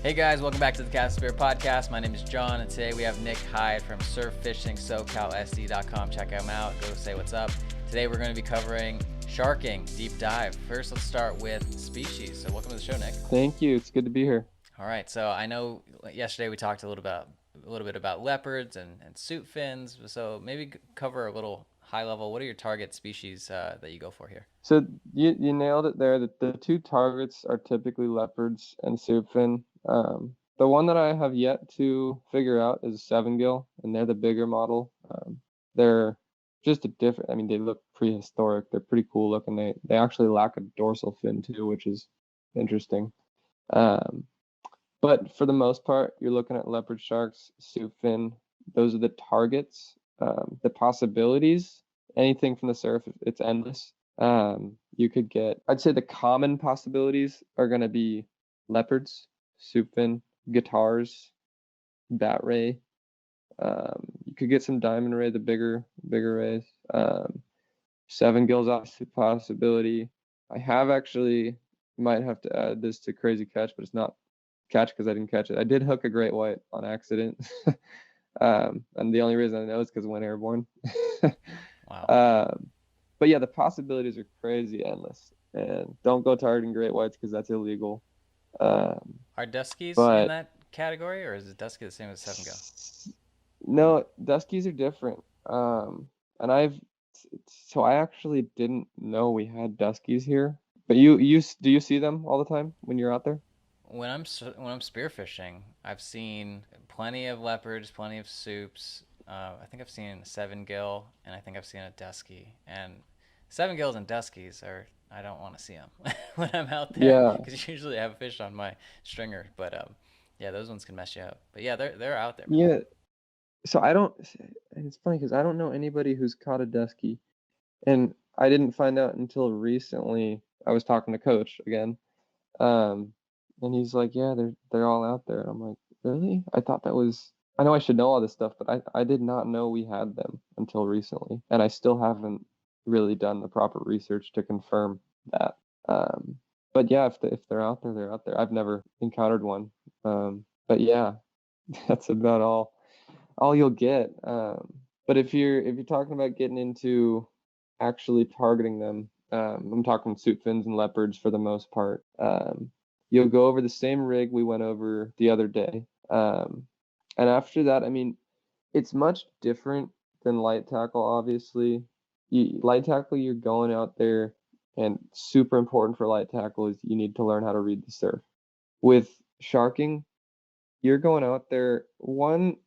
Hey guys, welcome back to the Cast Spear Podcast. My name is John, and today we have Nick Heid from surffishing.SoCalSD.com. Check him out. Go say what's up. Today we're going to be covering sharking, deep dive. First, let's start with species. So welcome to the show, Nick. Thank you. It's good to be here. All right. So I know yesterday we talked a little bit about leopards and suit fins. So maybe cover a little high level. What are your target species that you go for here? So you nailed it there. The two targets are typically leopards and soupfin. The one that I have yet to figure out is a seven gill, and they're the bigger model. They're just a different. I mean, they look prehistoric. They're pretty cool looking. They actually lack a dorsal fin too, which is interesting. Um, but for the most part, you're looking at leopard sharks, soupfin. Those are the targets. The possibilities, anything from the surf, it's endless. You could get, I'd say the common possibilities are going to be leopards, soupfin, guitars, bat ray. You could get some diamond ray, the bigger rays. Seven gills obviously possibility. I have actually might have to add this to crazy catch, but it's not catch because I didn't catch it. I did hook a great white on accident. And the only reason I know is because it went airborne. Wow. um, but yeah, the possibilities are crazy endless. And don't go targeting great whites because that's illegal. Um, Are duskies in but that category, or is it dusky the same as seven gill? no, Duskies are different. And so I actually didn't know we had Duskies here. But do you see them all the time when you're out there? When I'm spearfishing, I've seen plenty of leopards, plenty of soups. I think I've seen a seven gill, and I think I've seen a dusky. And seven gills and duskies are I don't want to see them when I'm out there Yeah, because usually I have a fish on my stringer. But yeah, those ones can mess you up. But yeah, they're out there, man. yeah. So I don't. And it's funny because I don't know anybody who's caught a Dusky, and I didn't find out until recently. I was talking to Coach again, um, and he's like, "Yeah, they're all out there." And I'm like, "Really? I thought that was. I know I should know all this stuff, but I did not know we had them until recently, and I still haven't really done the proper research to confirm that. Um, but yeah, if they're out there, they're out there. I've never encountered one, but yeah, that's about all you'll get. But if you're talking about getting into actually targeting them, I'm talking suit fins and leopards for the most part. You'll go over the same rig we went over the other day, and after that, I mean, it's much different than light tackle. Obviously, light tackle, you're going out there, and super important for light tackle is you need to learn how to read the surf. With sharking, you're going out there one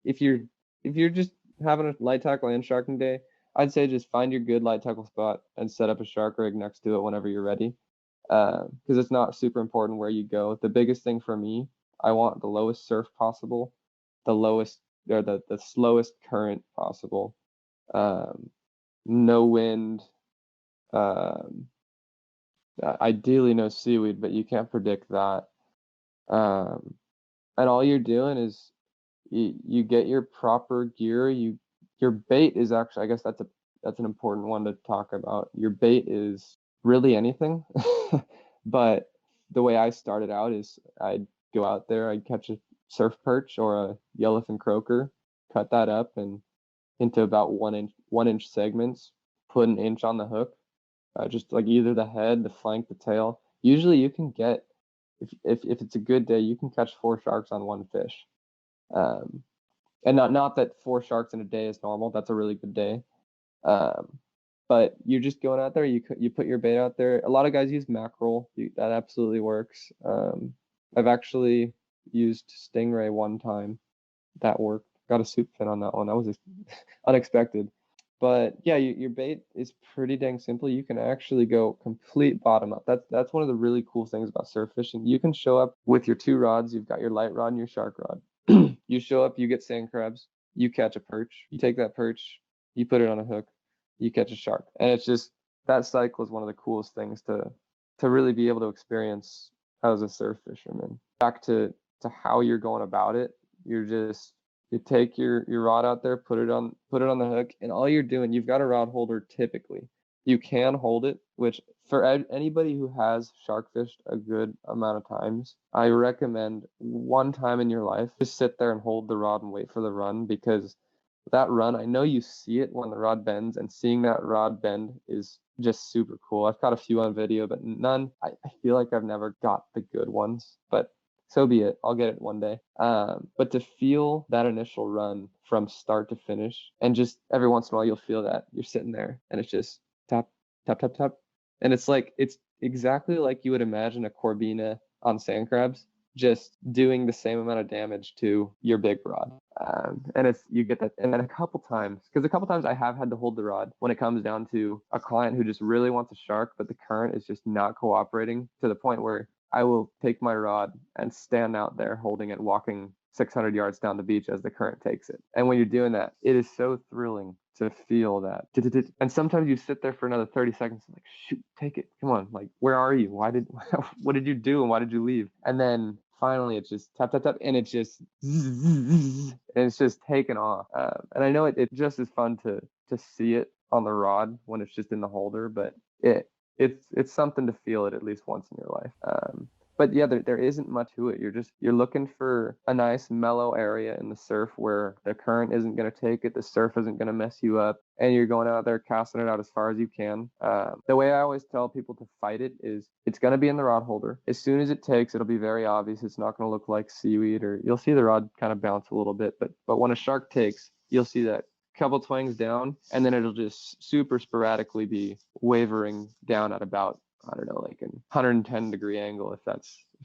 if you're if you're just having a light tackle and sharking day, I'd say just find your good light tackle spot and set up a shark rig next to it whenever you're ready. Because it's not super important where you go. The biggest thing for me, I want the lowest surf possible, the lowest or the slowest current possible. Um, no wind. Um, Ideally no seaweed, but you can't predict that. Um, and all you're doing is you get your proper gear. Your bait is actually, I guess that's an important one to talk about. Your bait is really anything. But the way I started out is I'd go out there, I'd catch a surf perch or a yellowfin croaker, cut that up and into about 1 inch segments, put an inch on the hook, just like either the head, the flank, the tail. Usually you can get if it's a good day, you can catch four sharks on one fish. Um, and not that four sharks in a day is normal. That's a really good day. Um, but you're just going out there. You put your bait out there. A lot of guys use mackerel. That absolutely works. I've actually used stingray one time. That worked. Got a soup fin on that one. That was unexpected. But yeah, your bait is pretty dang simple. You can actually go complete bottom up. That's one of the really cool things about surf fishing. You can show up with your two rods. You've got your light rod and your shark rod. You show up, you get sand crabs, you catch a perch, you take that perch, you put it on a hook, you catch a shark. And it's just that cycle is one of the coolest things to really be able to experience as a surf fisherman. Back to how you're going about it, you take your rod out there, put it on the hook, and all you're doing, you've got a rod holder typically. You can hold it, which for anybody who has shark fished a good amount of times, I recommend one time in your life, just sit there and hold the rod and wait for the run, because that run, I know you see it when the rod bends, and seeing that rod bend is just super cool. I've got a few on video, but none. I feel like I've never got the good ones, but so be it. I'll get it one day. But to feel that initial run from start to finish, and just every once in a while you'll feel that you're sitting there and it's just tap, tap, tap, tap. And it's exactly like you would imagine a Corbina on sand crabs, just doing the same amount of damage to your big rod. And it's you get that, and then a couple times I have had to hold the rod when it comes down to a client who just really wants a shark, but the current is just not cooperating to the point where I will take my rod and stand out there holding it, walking 600 yards down the beach as the current takes it. And when you're doing that, it is so thrilling to feel that. And sometimes you sit there for another 30 seconds, like, shoot, take it. Come on. Like, where are you? What did you do? And why did you leave? And then finally it's just tap, tap, tap. And it's just, and it's just taken off. And I know it just is fun to see it on the rod when it's just in the holder, but it's something to feel it at least once in your life. But yeah, there isn't much to it. You're looking for a nice mellow area in the surf where the current isn't going to take it, the surf isn't going to mess you up, and you're going out there casting it out as far as you can. The way I always tell people to fight it is it's going to be in the rod holder. As soon as it takes, it'll be very obvious. It's not going to look like seaweed, or you'll see the rod kind of bounce a little bit. But when a shark takes, you'll see that couple twangs down, and then it'll just super sporadically be wavering down at about, I don't know, like an 110-degree angle, if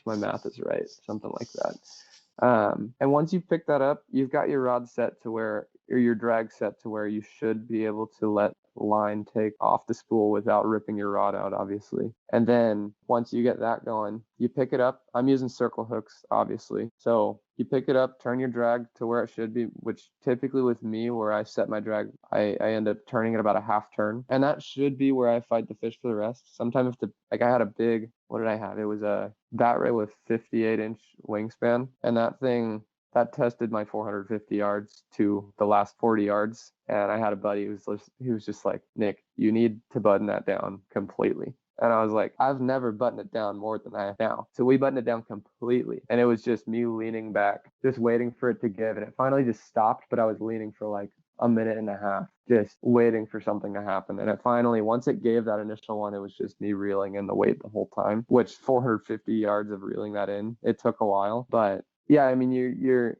my math is right, something like that. And once you pick that up, you've got your rod set to where, or your drag set to where you should be able to let line take off the spool without ripping your rod out, obviously. And then once you get that going, you pick it up. I'm using circle hooks, obviously. So you pick it up, turn your drag to where it should be, which typically with me, where I set my drag, I end up turning it about a half turn. And that should be where I fight the fish for the rest. Sometimes I had a big, what did I have? It was a bat ray with 58-inch wingspan. And that tested my 450 yards to the last 40 yards. And I had a buddy who was just like, Nick, you need to button that down completely. And I was like, I've never buttoned it down more than I have now. So we buttoned it down completely. And it was just me leaning back, just waiting for it to give. And it finally just stopped, but I was leaning for like a minute and a half, just waiting for something to happen. And it finally, once it gave that initial one, it was just me reeling in the weight the whole time, which 450 yards of reeling that in, it took a while. But yeah, I mean, you're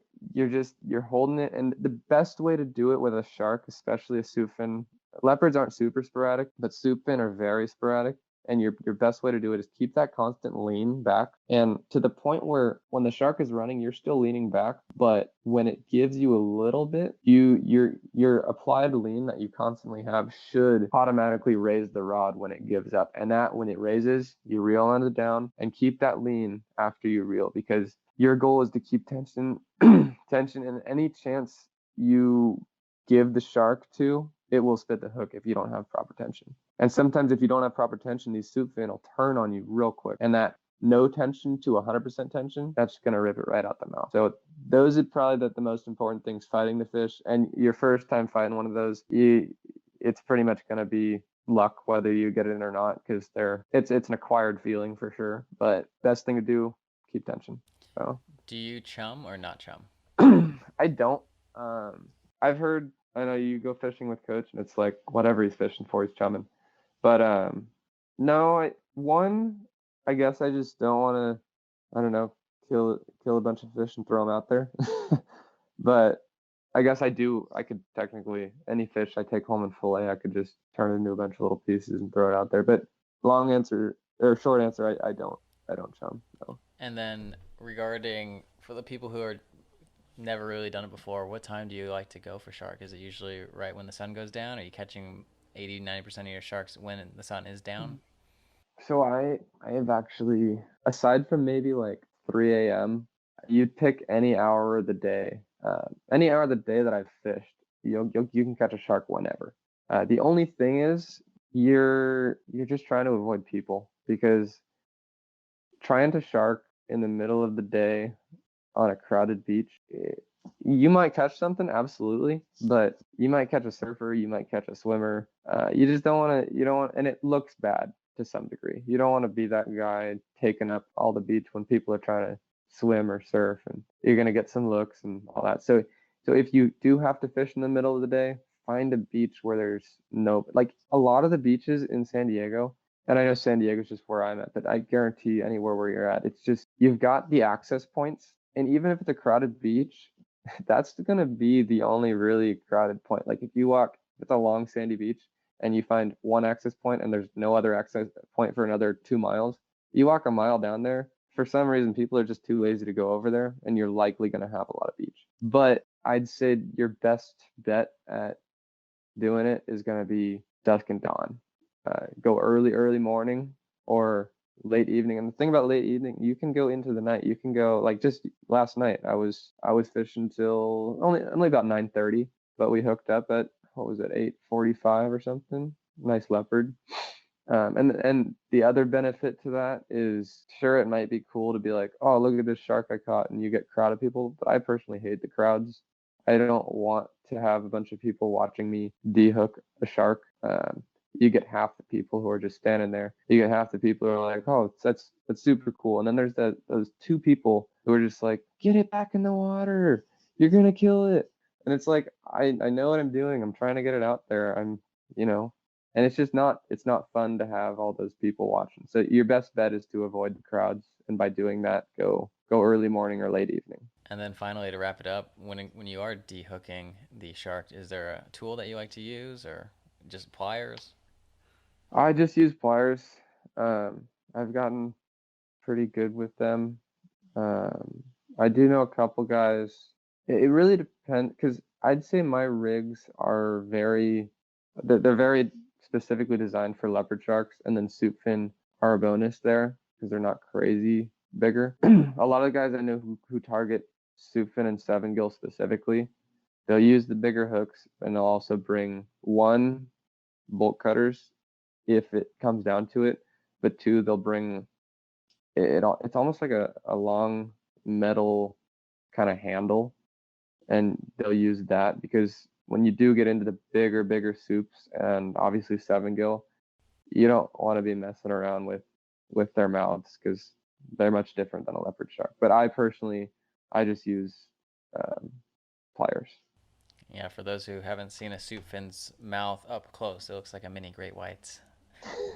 holding it, and the best way to do it with a shark, especially a soup fin, leopards aren't super sporadic, but soup fin are very sporadic. And your best way to do it is keep that constant lean back, and to the point where when the shark is running, you're still leaning back, but when it gives you a little bit, your applied lean that you constantly have should automatically raise the rod when it gives up. And that when it raises, you reel on it down and keep that lean after you reel, because your goal is to keep tension, and any chance you give the shark to, it will spit the hook if you don't have proper tension. And sometimes if you don't have proper tension, these soup fin will turn on you real quick. And that no tension to 100% tension, that's going to rip it right out the mouth. So those are probably the most important things fighting the fish. And your first time fighting one of those, it's pretty much going to be luck whether you get it in or not, because it's an acquired feeling for sure. But best thing to do, keep tension. So Do you chum or not chum? I don't. I've heard. I know you go fishing with Coach, and it's like whatever he's fishing for, he's chumming. But no. I guess I just don't want to. I don't know, kill a bunch of fish and throw them out there. But I guess I do. I could technically, any fish I take home and fillet, I could just turn it into a bunch of little pieces and throw it out there. But long answer or short answer, I don't. I don't chum. No. And then regarding for the people who are never really done it before, what time do you like to go for shark? Is it usually right when the sun goes down? Are you catching 80-90% of your sharks when the sun is down? So I have actually, aside from maybe like 3 a.m., you'd pick any hour of the day. Any hour of the day that I've fished, you can catch a shark whenever. The only thing is you're just trying to avoid people, because trying to shark in the middle of the day on a crowded beach, you might catch something, absolutely, but you might catch a surfer, you might catch a swimmer. You just don't want to, and it looks bad. to some degree. You don't want to be that guy taking up all the beach when people are trying to swim or surf, and you're going to get some looks and all that. So if you do have to fish in the middle of the day, find a beach where there's no, like a lot of the beaches in San Diego, and I know San Diego's just where I'm at, but I guarantee anywhere where you're at, it's just you've got the access points, and even if it's a crowded beach, that's going to be the only really crowded point. Like if you walk, it's a long sandy beach, and you find one access point and there's no other access point for another 2 miles, you walk a mile down there, for some reason people are just too lazy to go over there, and you're likely going to have a lot of beach. But I'd say your best bet at doing it is going to be dusk and dawn. Go early morning or late evening. And the thing about late evening, you can go into the night. You can go, like, just last night I was fishing till only about 9:30, but we hooked up at, what was it, 8:45 or something. Nice leopard. And the other benefit to that is, sure, it might be cool to be like, oh, look at this shark I caught, and you get crowd of people, but I personally hate the crowds. I don't want to have a bunch of people watching me dehook a shark. You get half the people who are just standing there. You get half the people who are like, oh, that's super cool. And then there's those two people who are just like, get it back in the water. You're gonna kill it. And it's like, I know what I'm doing. I'm trying to get it out there. And it's just it's not fun to have all those people watching. So your best bet is to avoid the crowds, and by doing that, go early morning or late evening. And then finally, to wrap it up, when you are dehooking the shark, is there a tool that you like to use, or just pliers? I just use pliers. I've gotten pretty good with them. I do know a couple guys. It really depends, because I'd say my rigs are they're very specifically designed for leopard sharks, and then soup fin are a bonus there because they're not crazy bigger. A lot of guys I know who target soup fin and 7 gill specifically, they'll use the bigger hooks, and they'll also bring, one, bolt cutters if it comes down to it, but two, they'll bring it's almost like a long metal kind of handle, and they'll use that because when you do get into the bigger soups, and obviously 7 gill, you don't want to be messing around with their mouths, because they're much different than a leopard shark. But I just use pliers. Yeah, for those who haven't seen a soup fin's mouth up close, it looks like a mini great white.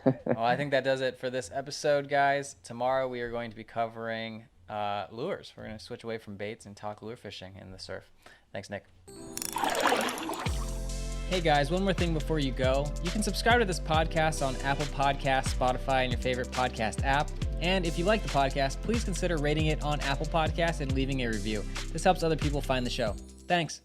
Well, I think that does it for this episode, guys. Tomorrow we are going to be covering lures. We're going to switch away from baits and talk lure fishing in the surf. Thanks, Nick. Hey guys, one more thing before you go. You can subscribe to this podcast on Apple Podcasts, Spotify, and your favorite podcast app. And if you like the podcast, please consider rating it on Apple Podcasts and leaving a review. This helps other people find the show. Thanks.